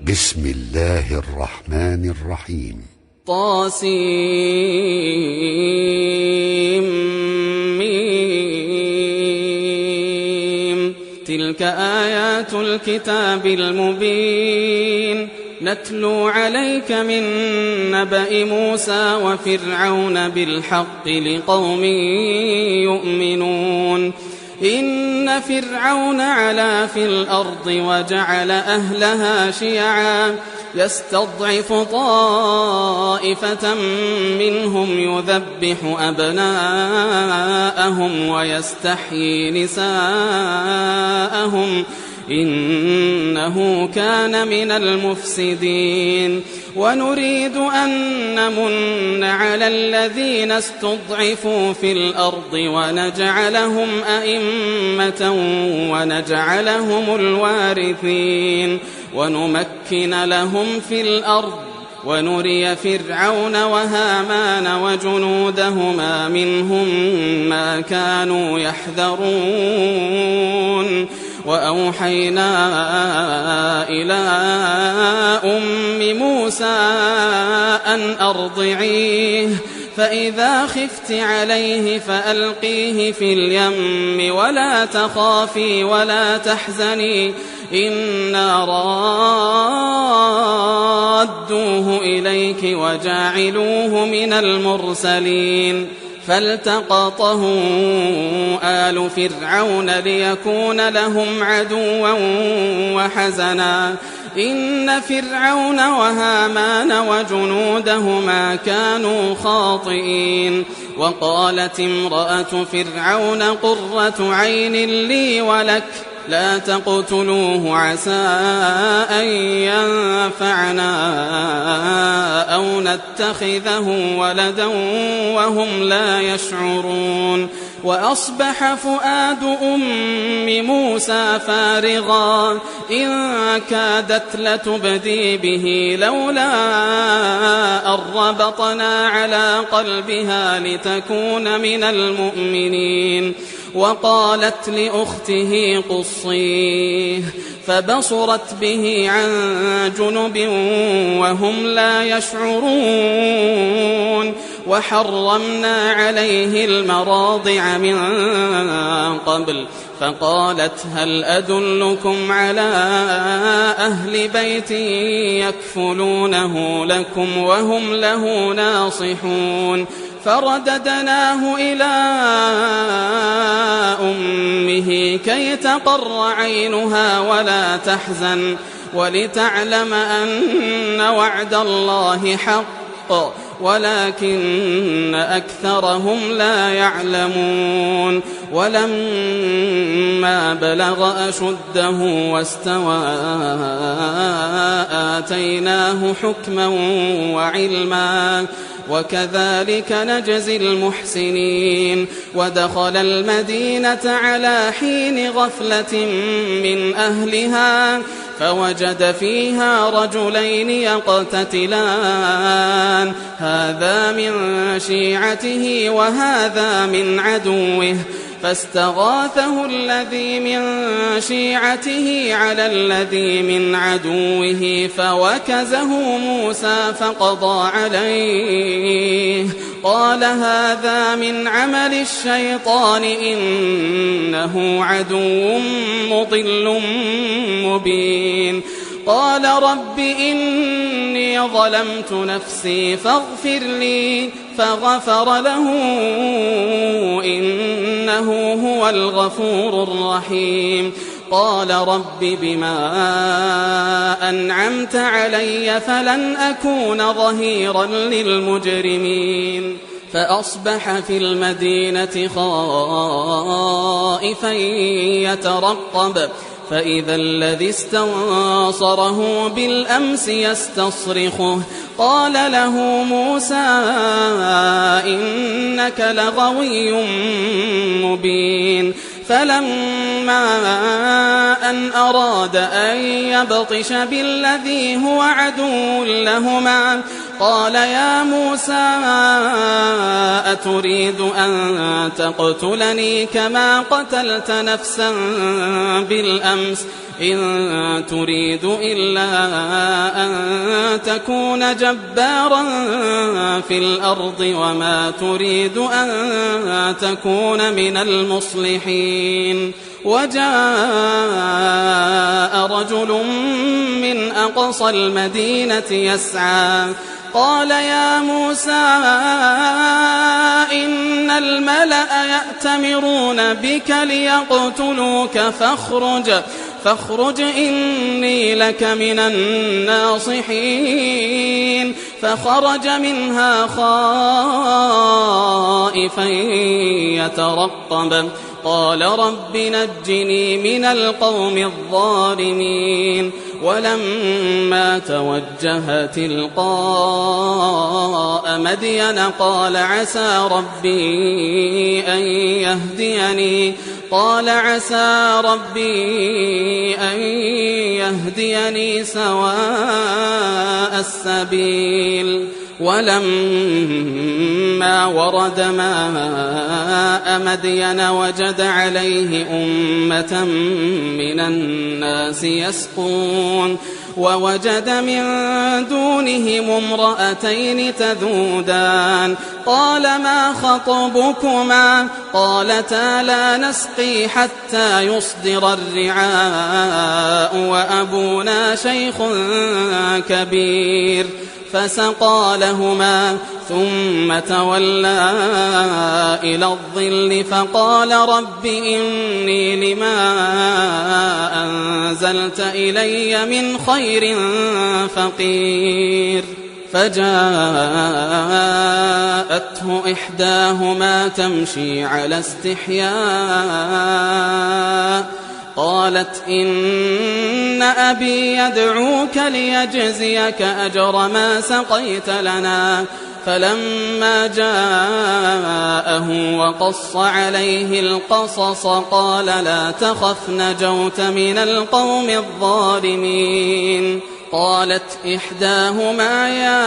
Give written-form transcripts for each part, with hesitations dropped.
بسم الله الرحمن الرحيم. طاسيم. تلك آيات الكتاب المبين نتلو عليك من نبأ موسى وفرعون بالحق لقوم يؤمنون. إن فرعون علا في الأرض وجعل أهلها شيعا يستضعف طائفة منهم يذبح أبناءهم ويستحيي نساءهم إنه كان من المفسدين. ونريد أن نمن على الذين استضعفوا في الأرض ونجعلهم أئمة ونجعلهم الوارثين ونمكن لهم في الأرض ونري فرعون وهامان وجنودهما منهم ما كانوا يحذرون. وأوحينا إلى أم موسى أن أرضعيه فإذا خفت عليه فألقيه في اليم ولا تخافي ولا تحزني إنا رادوه إليك وجاعلوه من المرسلين. فالتقطه آل فرعون ليكون لهم عدوا وحزنا إن فرعون وهامان وجنودهما كانوا خاطئين. وقالت امرأة فرعون قرة عين لي ولك لا تقتلوه عسى أن ينفعنا أو نتخذه ولدا وهم لا يشعرون. وأصبح فؤاد أم موسى فارغا إن كادت لتبدي به لولا أن ربطنا على قلبها لتكون من المؤمنين. وقالت لأخته قصيه فبصرت به عن جنب وهم لا يشعرون. وحرمنا عليه المراضع من قبل فقالت هل أدلكم على أهل بيت يكفلونه لكم وهم له ناصحون. فرددناه إلى أمه كي تقر عينها ولا تحزن ولتعلم أن وعد الله حق ولكن أكثرهم لا يعلمون. ولما بلغ أشده واستوى آتيناه حكما وعلما وكذلك نجزي المحسنين. ودخل المدينة على حين غفلة من أهلها فوجد فيها رجلين يقتتلان هذا من شيعته وهذا من عدوه فاستغاثه الذي من شيعته على الذي من عدوه فوكزه موسى فقضى عليه قال هذا من عمل الشيطان إنه عدو مضل مبين. قال رب إني ظلمت نفسي فاغفر لي فغفر له إنه هو الغفور الرحيم. قال رب بما أنعمت علي فلن أكون ظهيرا للمجرمين. فأصبح في المدينة خائفا يترقب فإذا الذي استنصره بالأمس يستصرخه قال له موسى إنك لغوي مبين. فلما أن أراد أن يبطش بالذي هو عدو لهما قال يا موسى أتريد أن تقتلني كما قتلت نفسا بالأمس إن تريد إلا أن تكون جبارا في الأرض وما تريد أن تكون من المصلحين وجاء رجل من أقصى المدينة يسعى قال يا موسى إن الملأ يأتمرون بك ليقتلوك فاخرج إني لك من الناصحين فخرج منها خائفا يترقب قال رب نجني من القوم الظالمين ولما توجه تلقاء مدين قال عسى ربي أن يهديني سواء السبيل ولما ورد ماء مدين وجد عليه أمة من الناس يسقون ووجد من دونهم امرأتين تذودان قال ما خطبكما قالتا لا نسقي حتى يصدر الرعاء وأبونا شيخ كبير فسقى لهما ثم تولى إلى الظل فقال رب إني لما أنزلت إلي من خير فقير فجاءته إحداهما تمشي على استحياء قالت إن أبي يدعوك ليجزيك أجر ما سقيت لنا فلما جاءه وقص عليه القصص قال لا تخف نجوت من القوم الظالمين قالت إحداهما يا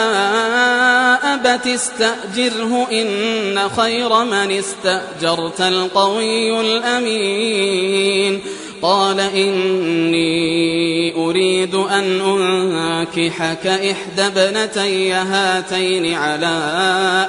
أبت استأجره إن خير من استأجرت القوي الأمين قال إني أريد أن أنكحك إحدى ابنتي هاتين على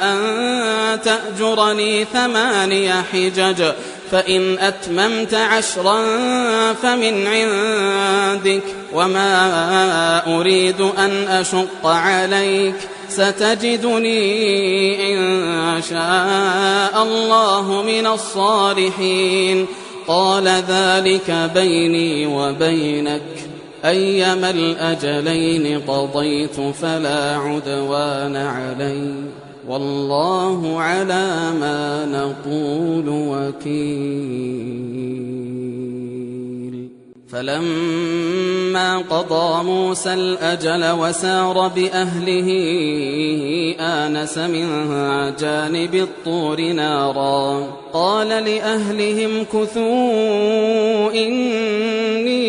أن تأجرني 8 حجج فإن أتممت 10 فمن عندك وما أريد أن أشق عليك ستجدني إن شاء الله من الصالحين قال ذلك بيني وبينك أيما الأجلين قضيت فلا عدوان علي والله على ما نقول وكيل فلما قضى موسى الأجل وسار بأهله آنس من جانب الطور نارا قال لأهلهم كثوا إني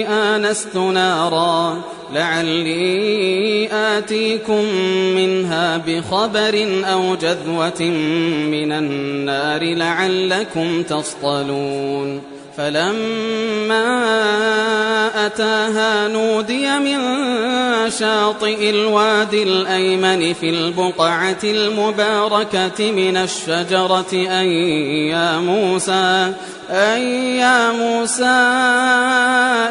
آنست نارا لعلي آتيكم منها بخبر أو جذوة من النار لعلكم تصطلون فلما أتاها نودي من شاطئ الوادي الأيمن في البقعة المباركة من الشجرة أن يا موسى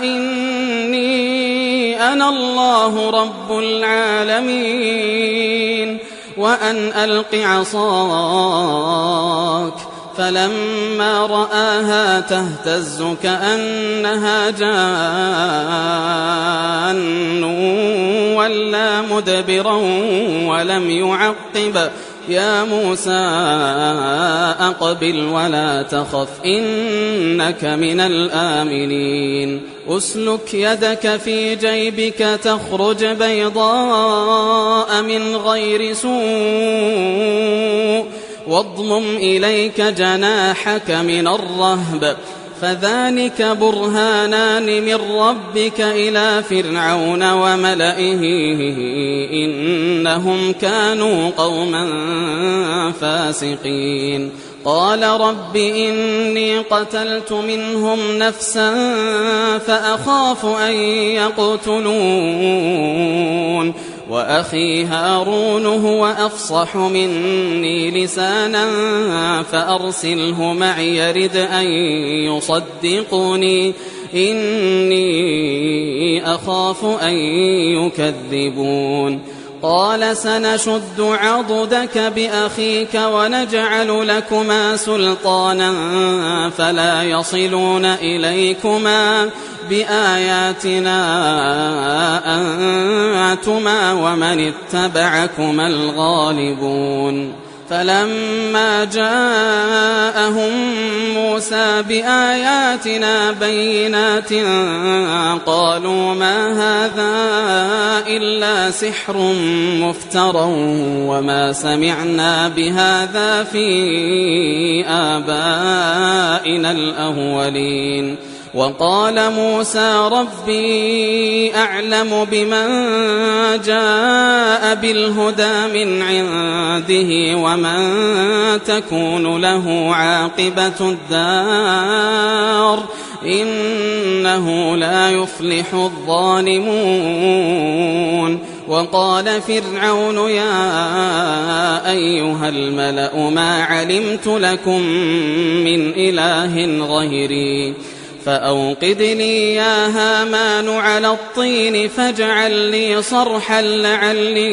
إني أنا الله رب العالمين وأن ألق عصاك فلما رآها تهتز كأنها جان ولا مدبرا ولم يعقب يا موسى أقبل ولا تخف إنك من الآمنين أسلك يدك في جيبك تخرج بيضاء من غير سوء واضمم إليك جناحك من الرهب فذلك برهانان من ربك إلى فرعون وملئه إنهم كانوا قوما فاسقين قال رب إني قتلت منهم نفسا فأخاف أن يقتلون وأخي هارون هو أفصح مني لسانا فأرسله معي يرد أن يصدقني إني أخاف أن يكذبون قال سنشد عضدك بأخيك ونجعل لكما سلطانا فلا يصلون إليكما بآياتنا أنتما ومن اتبعكما الغالبون فلما جاءهم موسى بآياتنا بينات قالوا ما هذا إلا سحر مفترى وما سمعنا بهذا في آبائنا الأولين وقال موسى ربي أعلم بمن جاء بالهدى من عنده ومن تكون له عاقبة الدار إنه لا يفلح الظالمون وقال فرعون يا أيها الملأ ما علمت لكم من إله غيري فأوقد لي يا هامان على الطين فاجعل لي صرحا لعلي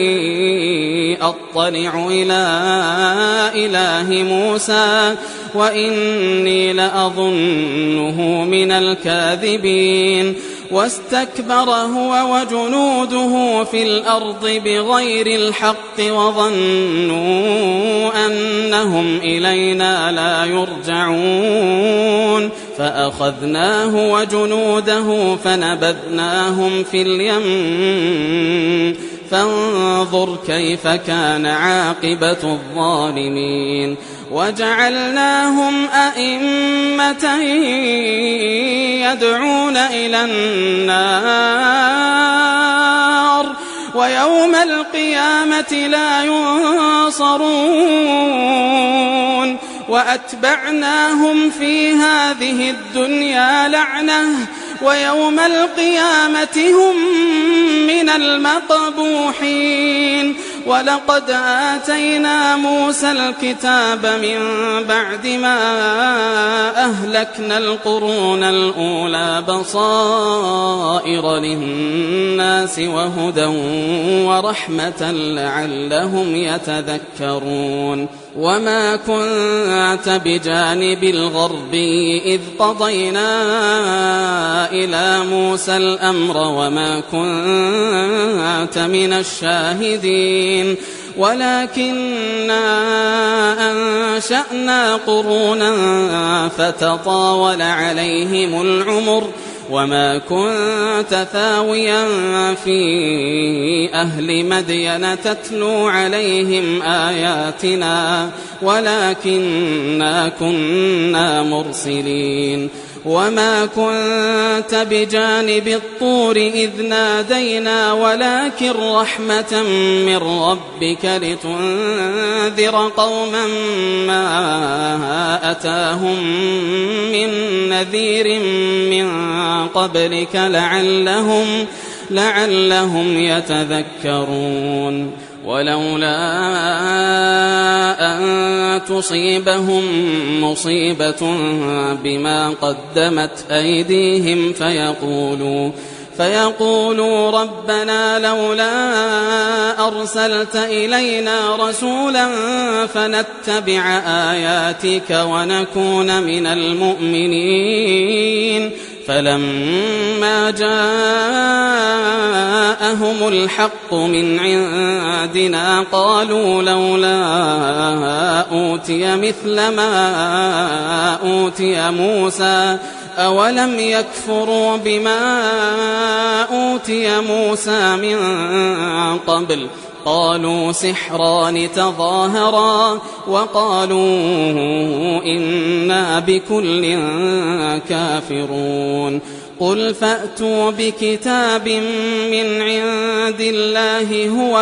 أطلع إلى إله موسى وإني لأظنه من الكاذبين واستكبر هو وجنوده في الأرض بغير الحق وظنوا أنهم إلينا لا يرجعون فأخذناه وجنوده فنبذناهم في اليم فانظر كيف كان عاقبة الظالمين وجعلناهم أئمة يدعون إلى النار ويوم القيامة لا ينصرون وأتبعناهم في هذه الدنيا لعنة ويوم القيامة هم من المقبوحين ولقد آتينا موسى الكتاب من بعد ما أهلكنا القرون الأولى بصائر للناس وهدى ورحمة لعلهم يتذكرون وما كنت بجانب الغربي إذ قضينا إلى موسى الأمر وما كنت من الشاهدين ولكننا أنشأنا قرونا فتطاول عليهم العمر وما كنت ثاويا في أهل مدين تتلو عليهم آياتنا ولكننا كنا مرسلين وما كنت بجانب الطور إذ نادينا ولكن رحمة من ربك لتنذر قوما ما أتاهم من نذير من قبلك لعلهم يتذكرون ولولا أن تصيبهم مصيبة بما قدمت أيديهم فيقولوا ربنا لولا أرسلت إلينا رسولا فنتبع آياتك ونكون من المؤمنين فلما جاءهم الحق من عندنا قالوا لولا أوتي مثل ما أوتي موسى أولم يكفروا بما أوتي موسى من قبل قالوا سحران تظاهرا وقالوا إنا بكل كافرون قل فأتوا بكتاب من عند الله هو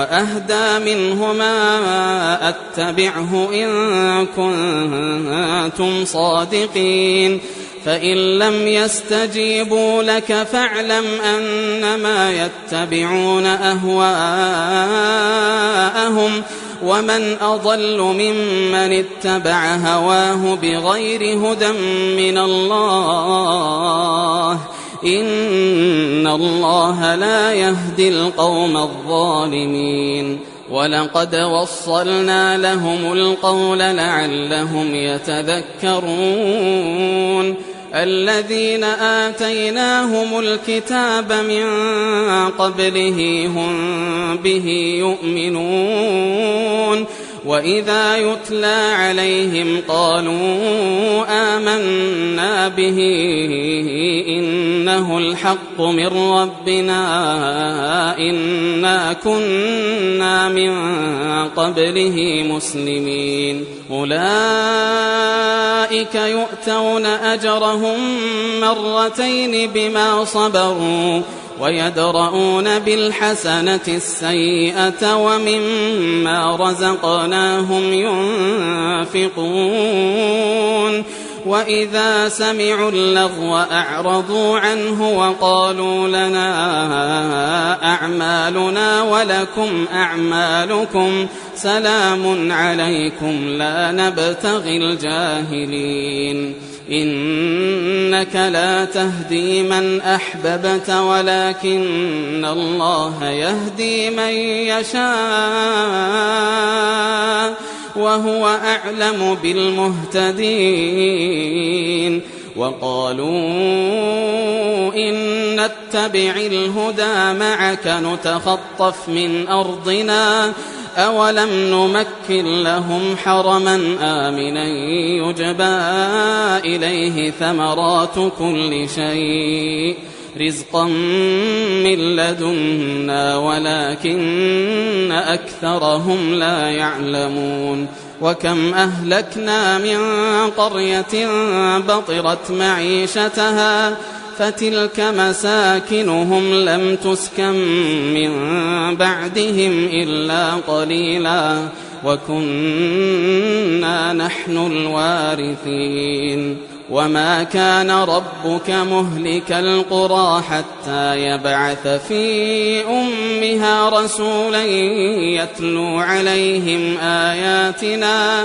أهدى منهما أتبعه إن كنتم صادقين فإن لم يستجيبوا لك فاعلم أنما يتبعون أهواءهم ومن أضل ممن اتبع هواه بغير هدى من الله إن الله لا يهدي القوم الظالمين ولقد وصلنا لهم القول لعلهم يتذكرون الذين آتيناهم الكتاب من قبله هم به يؤمنون وإذا يتلى عليهم قالوا آمنا به إنه الحق من ربنا إنا كنا من قبله مسلمين أولئك يؤتون أجرهم مرتين بما صبروا ويدرؤون بالحسنة السيئة ومما رزقناهم ينفقون وإذا سمعوا اللغو أعرضوا عنه وقالوا لنا أعمالنا ولكم أعمالكم سلام عليكم لا نبتغي الجاهلين إنك لا تهدي من أحببت ولكن الله يهدي من يشاء وهو أعلم بالمهتدين وقالوا إن نتبع الهدى معك نتخطف من أرضنا أولم نمكن لهم حرما آمنا يجبى إليه ثمرات كل شيء رزقا من لدنا ولكن أكثرهم لا يعلمون وكم أهلكنا من قرية بطرت معيشتها فتلك مساكنهم لم تسكن من بعدهم إلا قليلا وكنا نحن الوارثين وما كان ربك مهلك القرى حتى يبعث في أمها رسولا يتلو عليهم آياتنا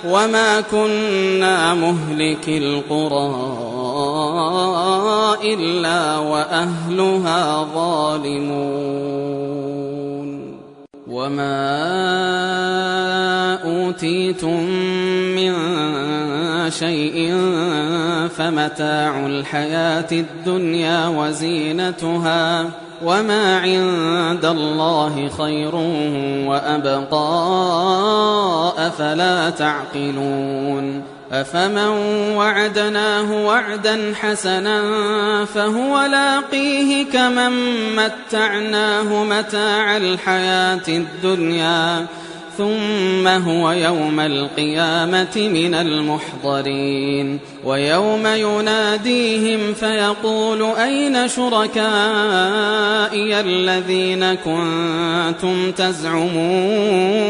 وما كنا مهلك القرى إلا وأهلها ظالمون وما أوتيتم من شيء فمتاع الحياة الدنيا وزينتها وما عند الله خير وأبقى أفلا تعقلون أفمن وعدناه وعدا حسنا فهو لاقيه كمن متعناه متاع الحياة الدنيا ثم هو يوم القيامة من المحضرين ويوم يناديهم فيقول أين شركائي الذين كنتم تزعمون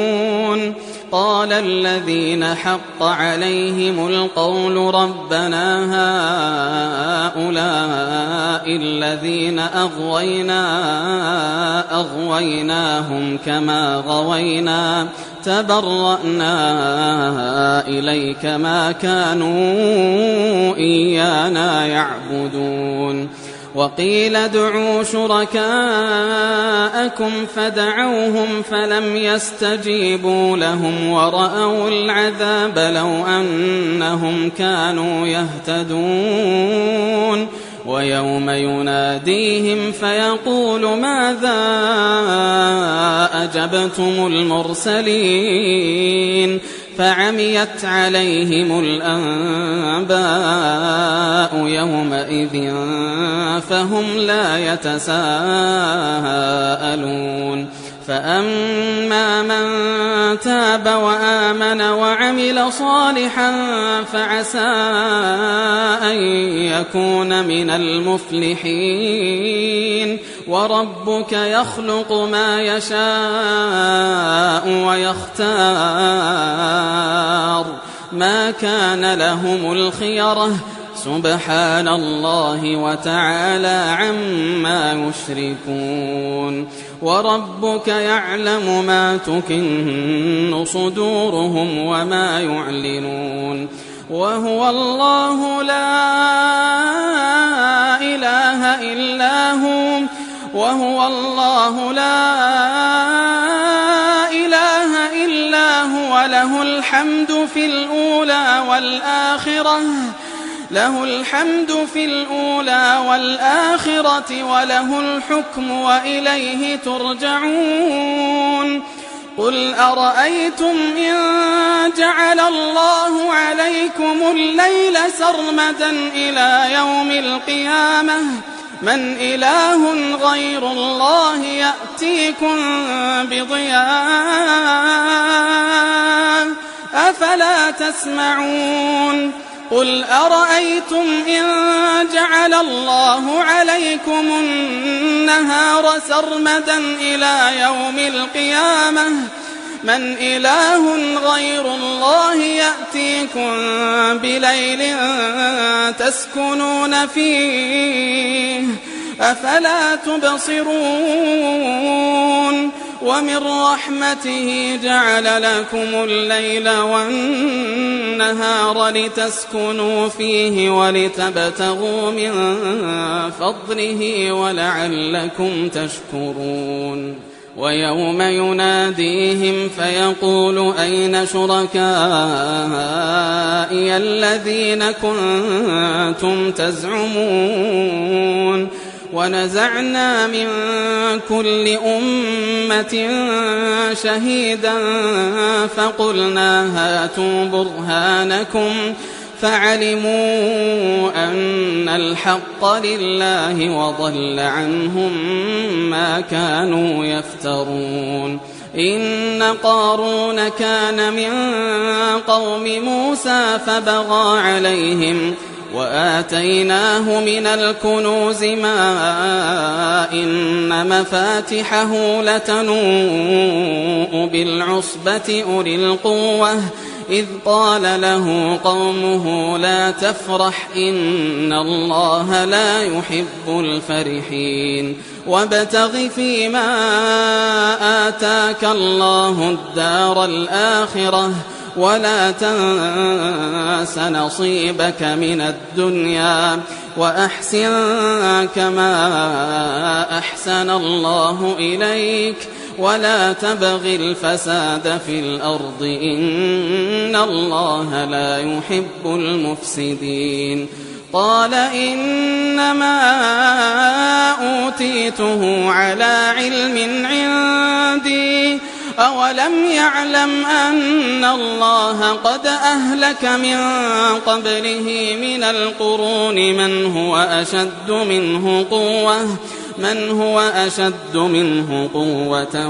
قال الذين حق عليهم القول ربنا هؤلاء الذين أغويناهم كما غوينا تبرأنا إليك ما كانوا إيانا يعبدون وقيل ادعوا شركاءكم فدعوهم فلم يستجيبوا لهم ورأوا العذاب لو أنهم كانوا يهتدون ويوم يناديهم فيقول ماذا أجبتم المرسلين فعميت عليهم الأنباء يومئذ فهم لا يتساءلون فأما من تاب وآمن وعمل صالحا فعسى أن يكون من المفلحين وربك يخلق ما يشاء ويختار ما كان لهم الخيرة سبحان الله وتعالى عما يشركون وربك يعلم ما تكن صدورهم وما يعلنون وهو الله لا إله إلا هو وهو الله لا إله إلا هو له الحمد في الأولى والآخرة وله الحكم وإليه ترجعون قل أرأيتم إن جعل الله عليكم الليل سرمدا إلى يوم القيامة من إله غير الله يأتيكم بضياء أفلا تسمعون قل أرأيتم إن جعل الله عليكم النهار سرمدا إلى يوم القيامة من إله غير الله يأتيكم بليل تسكنون فيه أفلا تبصرون ومن رحمته جعل لكم الليل والنهار لتسكنوا فيه ولتبتغوا من فضله ولعلكم تشكرون ويوم يناديهم فيقول أين شركائي الذين كنتم تزعمون ونزعنا من كل أمة شهيدا فقلنا هاتوا برهانكم فعلموا أن الحق لله وضل عنهم ما كانوا يفترون إن قارون كان من قوم موسى فبغى عليهم وآتيناه من الكنوز ما إن مفاتحه لتنوء بالعصبة أولي القوة إذ قال له قومه لا تفرح إن الله لا يحب الفرحين وابتغ فيما آتاك الله الدار الآخرة ولا تنس نصيبك من الدنيا وأحسن كما أحسن الله إليك ولا تبغ الفساد في الأرض إن الله لا يحب المفسدين قال إنما أوتيته على علم عندي أولم يعلم أن الله قد أهلك من قبله من القرون من هو أشد منه قوة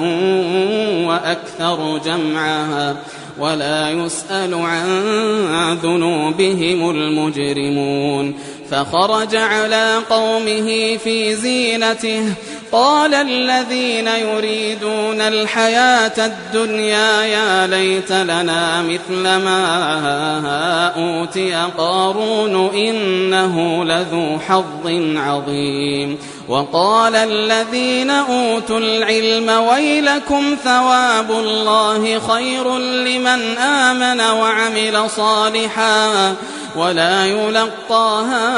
وأكثر جمعا ولا يسأل عن ذنوبهم المجرمون فخرج على قومه في زينته قال الذين يريدون الحياة الدنيا يا ليت لنا مثل ما أوتي قارون إنه لذو حظ عظيم وقال الذين أوتوا العلم ويلكم ثواب الله خير لمن آمن وعمل صالحا ولا يلقاها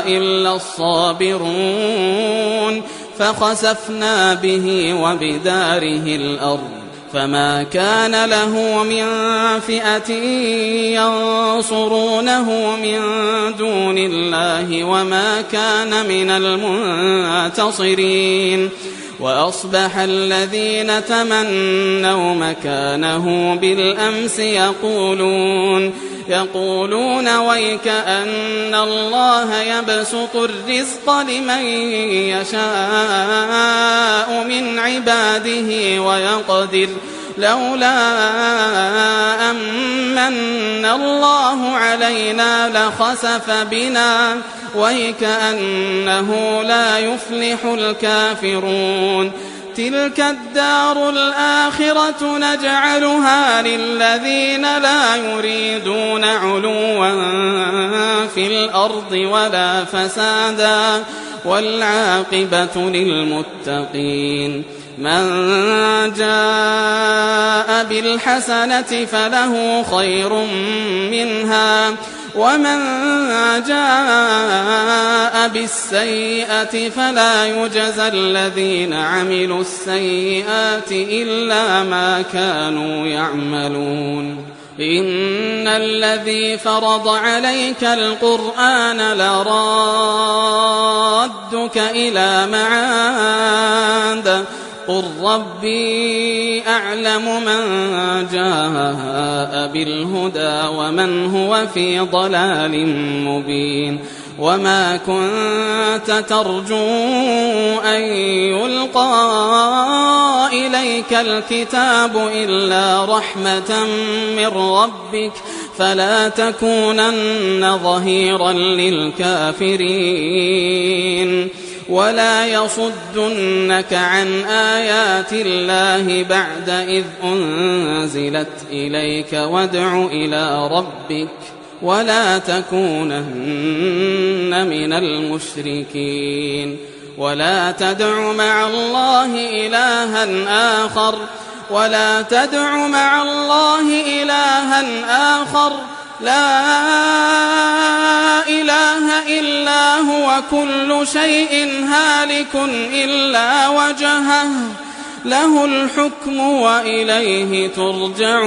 إلا الصابرون فخسفنا به وبداره الأرض فما كان له من فئة ينصرونه من دون الله وما كان من المنتصرين وأصبح الذين تمنوا مكانه بالأمس يقولون ويك أن الله يبسط الرزق لمن يشاء من عباده ويقدر لولا أمن الله علينا لخسف بنا ويك أنه لا يفلح الكافرون تلك الدار الآخرة نجعلها للذين لا يريدون علوا في الأرض ولا فسادا والعاقبة للمتقين من جاء بالحسنة فله خير منها ومن جاء بالسيئة فلا يجزى الذين عملوا السيئات إلا ما كانوا يعملون إن الذي فرض عليك القرآن لرادك إلى معاد قل ربي أعلم من جاء بالهدى ومن هو في ضلال مبين وما كنت ترجو أن يلقى إليك الكتاب إلا رحمة من ربك فلا تكونن ظهيرا للكافرين ولا يصدنك عن آيات الله بعد إذ أنزلت إليك وادع إلى ربك ولا تكونن من المشركين ولا تدع مع الله إلها آخر لا إله إلا هو كل شيء هالك إلا وجهه له الحكم وإليه ترجعون